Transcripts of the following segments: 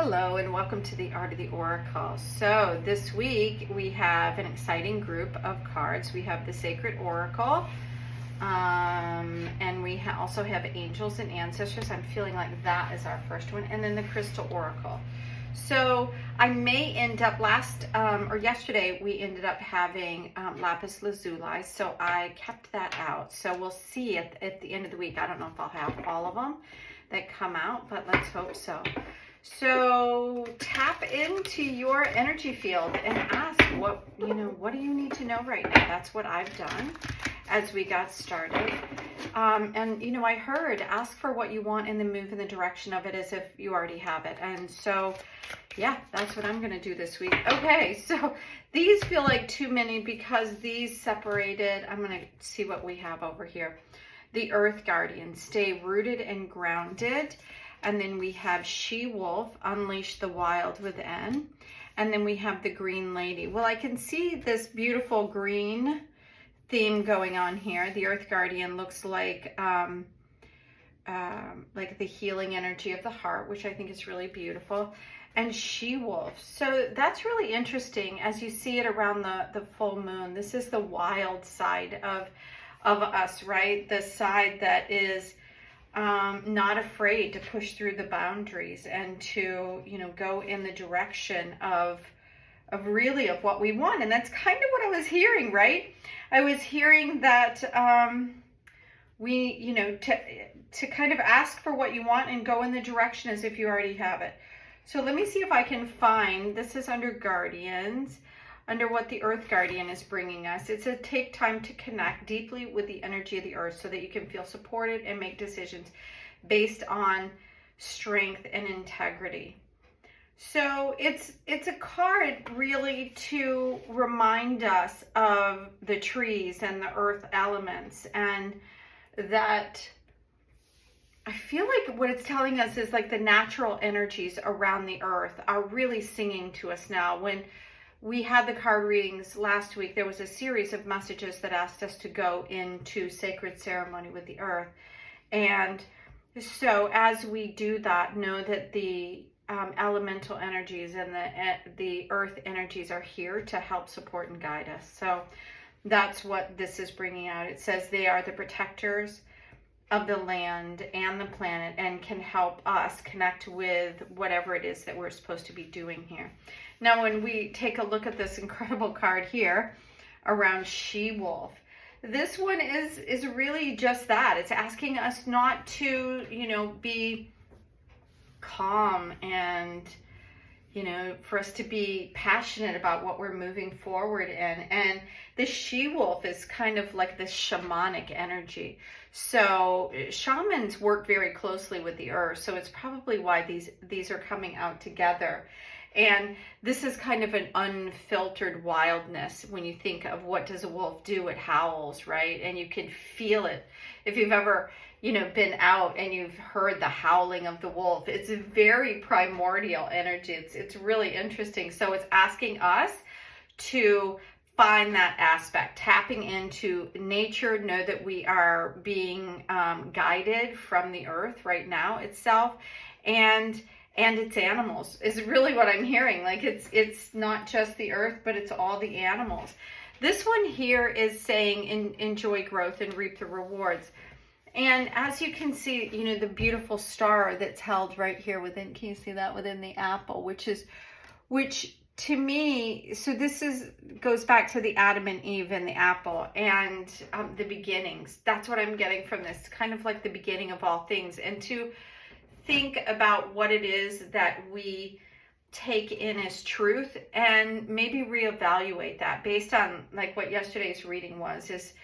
Hello and welcome to the Art of the Oracle. So this week we have an exciting group of cards. We have the Sacred Oracle, and we also have Angels and Ancestors. I'm feeling like that is our first one, and then the Crystal Oracle. So I may end up yesterday we ended up having lapis lazuli, so I kept that out. So we'll see at the end of the week. I don't know if I'll have all of them that come out, but let's hope so. So tap into your energy field and ask what do you need to know right now? That's what I've done as we got started. And I heard ask for what you want and then move in the direction of it as if you already have it. And so, yeah, that's what I'm going to do this week. Okay, so these feel like too many because these separated. I'm going to see what we have over here. The Earth Guardian, stay rooted and grounded. And then we have She-Wolf, unleash the wild within. And then we have the Green Lady. Well, I can see this beautiful green theme going on here. The Earth Guardian looks like the healing energy of the heart, which I think is really beautiful. And She-Wolf. So that's really interesting as you see it around the full moon. This is the wild side of us, right? The side that is not afraid to push through the boundaries and to, go in the direction of what we want. And that's kind of what I was hearing, right? I was hearing that to kind of ask for what you want and go in the direction as if you already have it. So let me see if I can find, this is under Guardians, under what the Earth Guardian is bringing us. It's a take time to connect deeply with the energy of the earth so that you can feel supported and make decisions based on strength and integrity. So it's a card really to remind us of the trees and the earth elements, and that I feel like what it's telling us is like the natural energies around the earth are really singing to us now. When we had the card readings last week, there was a series of messages that asked us to go into sacred ceremony with the earth. And so as we do that, know that the elemental energies and the earth energies are here to help support and guide us. So that's what this is bringing out. It says they are the protectors of the land and the planet and can help us connect with whatever it is that we're supposed to be doing here. Now, when we take a look at this incredible card here around She-Wolf, this one is really just that. It's asking us not to, be calm and, for us to be passionate about what we're moving forward in. And the She-Wolf is kind of like this shamanic energy. So shamans work very closely with the earth. So it's probably why these are coming out together. And this is kind of an unfiltered wildness. When you think of what does a wolf do, it howls, right? And you can feel it. If you've ever, been out and you've heard the howling of the wolf, it's a very primordial energy. It's really interesting. So it's asking us to find that aspect, tapping into nature, know that we are being guided from the earth right now itself, and its animals is really what I'm hearing. Like it's not just the earth, but it's all the animals. This one here is saying enjoy growth and reap the rewards. And as you can see, the beautiful star that's held right here within, can you see that within the apple, which to me, so this goes back to the Adam and Eve and the apple and the beginnings. That's what I'm getting from this, kind of like the beginning of all things. And to think about what it is that we take in as truth and maybe reevaluate that based on like what yesterday's reading was, is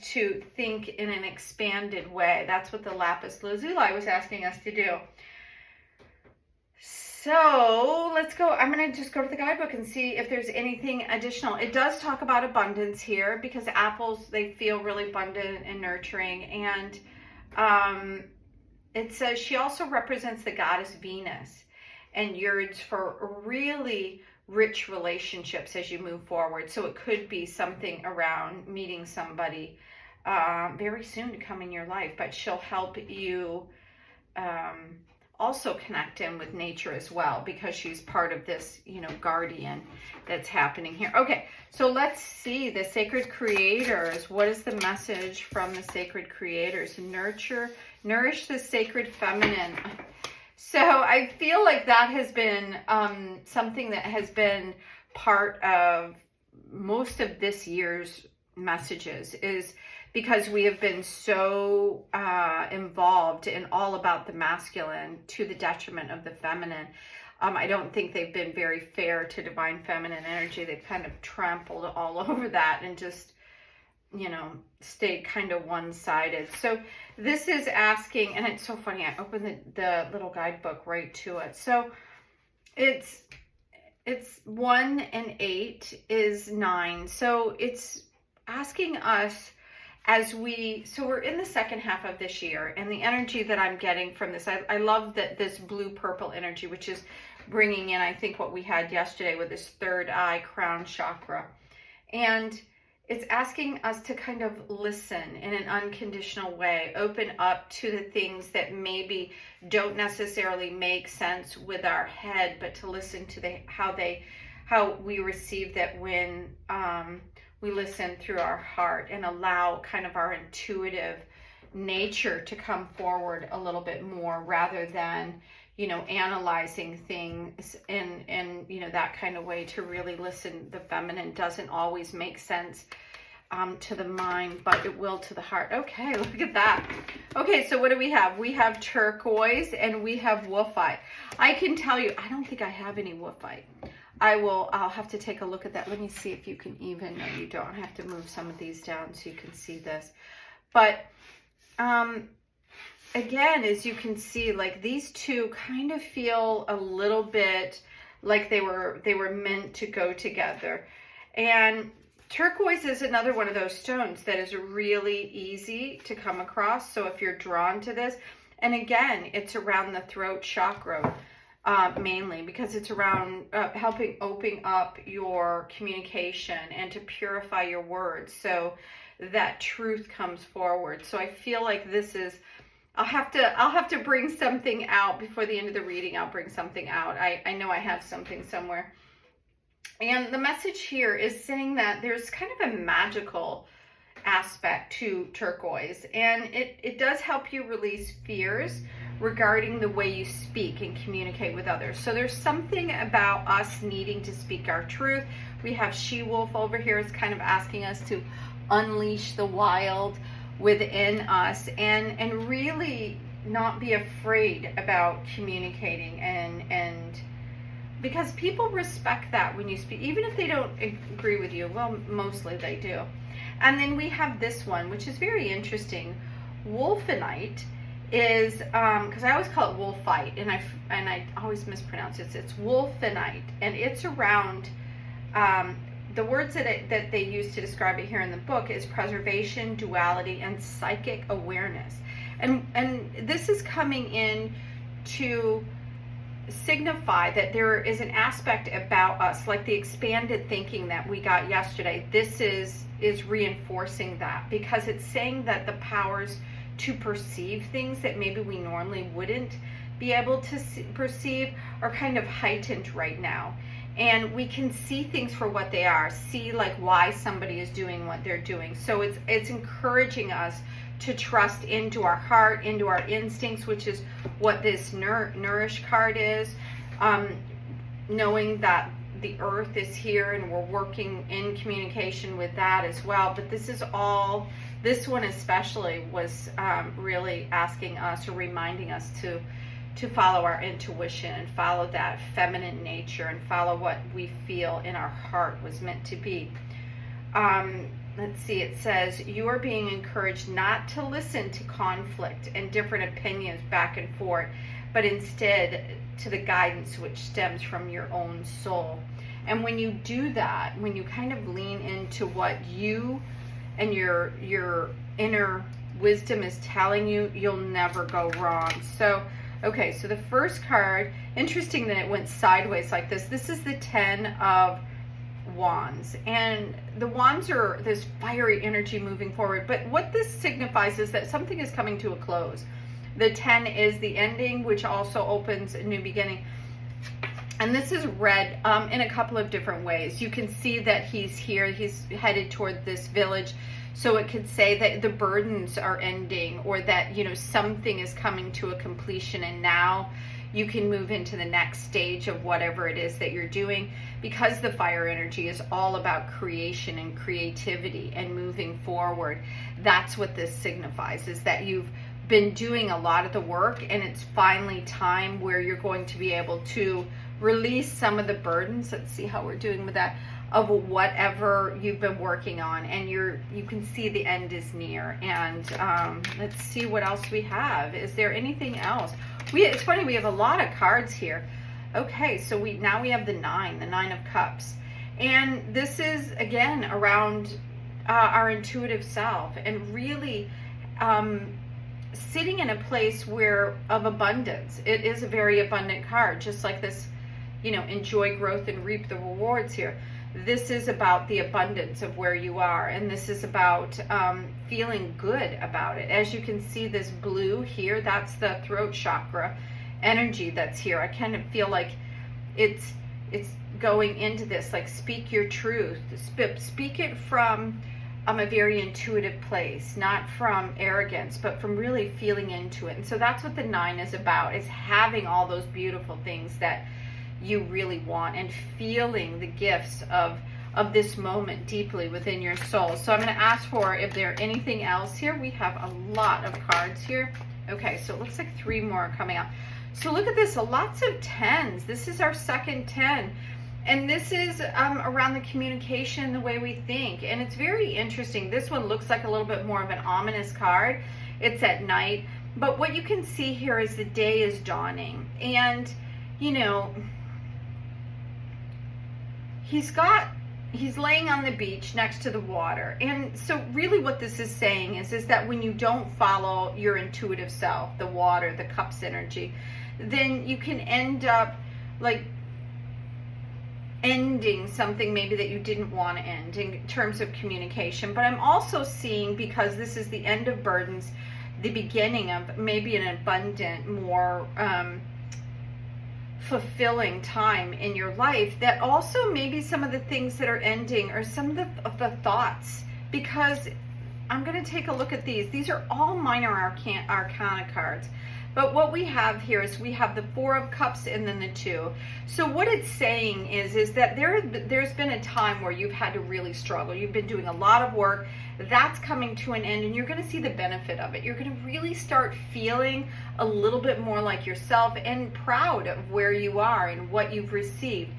to think in an expanded way. That's what the lapis lazuli was asking us to do. So let's go. I'm going to just go to the guidebook and see if there's anything additional. It does talk about abundance here because apples, they feel really abundant and nurturing. And it says she also represents the goddess Venus and yearns for really rich relationships as you move forward. So it could be something around meeting somebody very soon to come in your life, but she'll help you also connect in with nature as well, because she's part of this, you know, guardian that's happening here. Okay, so let's see the sacred creators. What is the message from the sacred creators? Nourish the sacred feminine. So I feel like that has been something that has been part of most of this year's messages, is because we have been so involved in all about the masculine to the detriment of the feminine. I don't think they've been very fair to divine feminine energy. They've kind of trampled all over that and just, you know, stayed kind of one-sided. So this is asking, and it's so funny, I opened the little guidebook right to it. So it's 1 and 8 is 9. So it's asking us, as so we're in the second half of this year, and the energy that I'm getting from this, I love that this blue purple energy, which is bringing in, I think, what we had yesterday with this third eye crown chakra. And it's asking us to kind of listen in an unconditional way, open up to the things that maybe don't necessarily make sense with our head, but to listen to how we receive that when we listen through our heart, and allow kind of our intuitive nature to come forward a little bit more, rather than, you know, analyzing things in you know, that kind of way. To really listen, the feminine doesn't always make sense to the mind, but it will to the heart. Okay, look at that. Okay, so what do we have? We have turquoise and we have wolfite. I can tell you, I don't think I have any wolfite. I'll have to take a look at that. Let me see if you can even, no, you don't. I have to move some of these down so you can see this. But again, as you can see, like these two kind of feel a little bit like they were meant to go together. And turquoise is another one of those stones that is really easy to come across. So if you're drawn to this, and again, it's around the throat chakra. Mainly because it's around helping open up your communication and to purify your words so that truth comes forward. So I feel like this is, I'll have to bring something out before the end of the reading. I'll bring something out. I know I have something somewhere. And the message here is saying that there's kind of a magical aspect to turquoise, and it does help you release fears regarding the way you speak and communicate with others. So there's something about us needing to speak our truth. We have she-wolf over here. It's kind of asking us to unleash the wild within us and really not be afraid about communicating, and because people respect that when you speak, even if they don't agree with you. Well, mostly they do. And then we have this one, which is very interesting. Wolfenite is, because I always call it wolfite, and I always mispronounce it. It's wolfenite, and it's around, the words that they use to describe it here in the book is preservation, duality, and psychic awareness. And this is coming in to signify that there is an aspect about us, like the expanded thinking that we got yesterday. This is reinforcing that, because it's saying that the powers to perceive things that maybe we normally wouldn't be able to perceive are kind of heightened right now, and we can see things for what they are, see like why somebody is doing what they're doing. So it's encouraging us to trust into our heart, into our instincts, which is what this nourish card is, knowing that the earth is here and we're working in communication with that as well. But this is all, this one especially was really asking us or reminding us to follow our intuition and follow that feminine nature and follow what we feel in our heart was meant to be. Let's see, it says, you are being encouraged not to listen to conflict and different opinions back and forth, but instead to the guidance which stems from your own soul. And when you do that, when you kind of lean into what you and your inner wisdom is telling you, you'll never go wrong. So, okay, so the first card, interesting that it went sideways like this. This is the 10 of Wands, and the wands are this fiery energy moving forward, but what this signifies is that something is coming to a close. The 10 is the ending, which also opens a new beginning. And this is read in a couple of different ways. You can see that he's here, he's headed toward this village. So it could say that the burdens are ending, or that, you know, something is coming to a completion, and now you can move into the next stage of whatever it is that you're doing, because the fire energy is all about creation and creativity and moving forward. That's what this signifies, is that you've been doing a lot of the work, and it's finally time where you're going to be able to release some of the burdens. Let's see how we're doing with that, of whatever you've been working on, and you can see the end is near. And let's see what else we have. Is there anything else? It's funny, we have a lot of cards here. Okay, so now we have the 9 of Cups, and this is again around our intuitive self, and really sitting in a place of abundance. It is a very abundant card, just like this, you know, enjoy growth and reap the rewards here. This is about the abundance of where you are, and this is about feeling good about it. As you can see, this blue here, that's the throat chakra energy that's here. I kind of feel like it's going into this, like, speak your truth, speak it from a very intuitive place, not from arrogance, but from really feeling into it. And so that's what the 9 is about, is having all those beautiful things that you really want, and feeling the gifts of this moment deeply within your soul. So I'm going to ask for if there anything else here. We have a lot of cards here. Okay, so it looks like 3 more are coming out. So look at this, lots of 10s. This is our second 10. And this is around the communication, the way we think. And it's very interesting. This one looks like a little bit more of an ominous card. It's at night. But what you can see here is the day is dawning. And, you know, he's laying on the beach next to the water. And so really what this is saying is that when you don't follow your intuitive self, the water, the Cups energy, then you can end up like ending something maybe that you didn't want to end in terms of communication. But I'm also seeing, because this is the end of burdens, the beginning of maybe an abundant, more fulfilling time in your life, that also maybe some of the things that are ending are some of the thoughts. Because I'm going to take a look at these. These are all minor arcana cards. But what we have here is we have the 4 of Cups and then the 2. So what it's saying is that there's been a time where you've had to really struggle. You've been doing a lot of work. That's coming to an end, and you're going to see the benefit of it. You're going to really start feeling a little bit more like yourself, and proud of where you are and what you've received.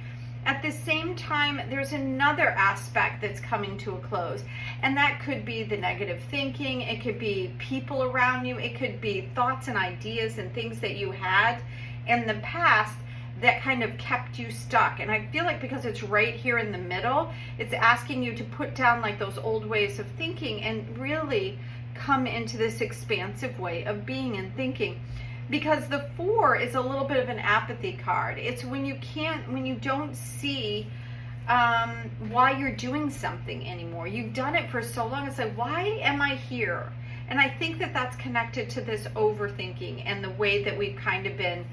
At the same time, there's another aspect that's coming to a close, and that could be the negative thinking. It could be people around you. It could be thoughts and ideas and things that you had in the past that kind of kept you stuck. And I feel like because it's right here in the middle, it's asking you to put down like those old ways of thinking and really come into this expansive way of being and thinking. Because the 4 is a little bit of an apathy card. It's when you don't see why you're doing something anymore. You've done it for so long. It's like, why am I here? And I think that that's connected to this overthinking and the way that we've kind of been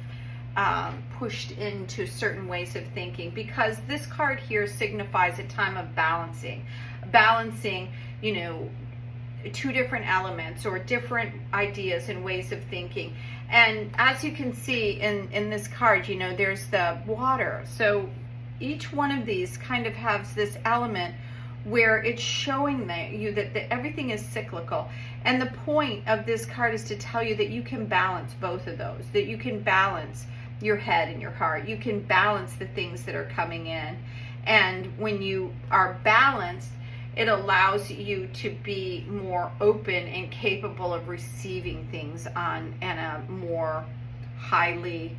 pushed into certain ways of thinking. Because this card here signifies a time of balancing, you know, 2 different elements or different ideas and ways of thinking. And as you can see in this card, you know, there's the water. So each one of these kind of has this element where it's showing you that everything is cyclical. And the point of this card is to tell you that you can balance both of those, that you can balance your head and your heart. You can balance the things that are coming in. And when you are balanced, it allows you to be more open and capable of receiving things in a more highly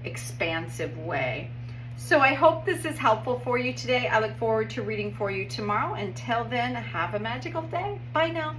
expansive way. So I hope this is helpful for you today. I look forward to reading for you tomorrow. Until then, have a magical day. Bye now.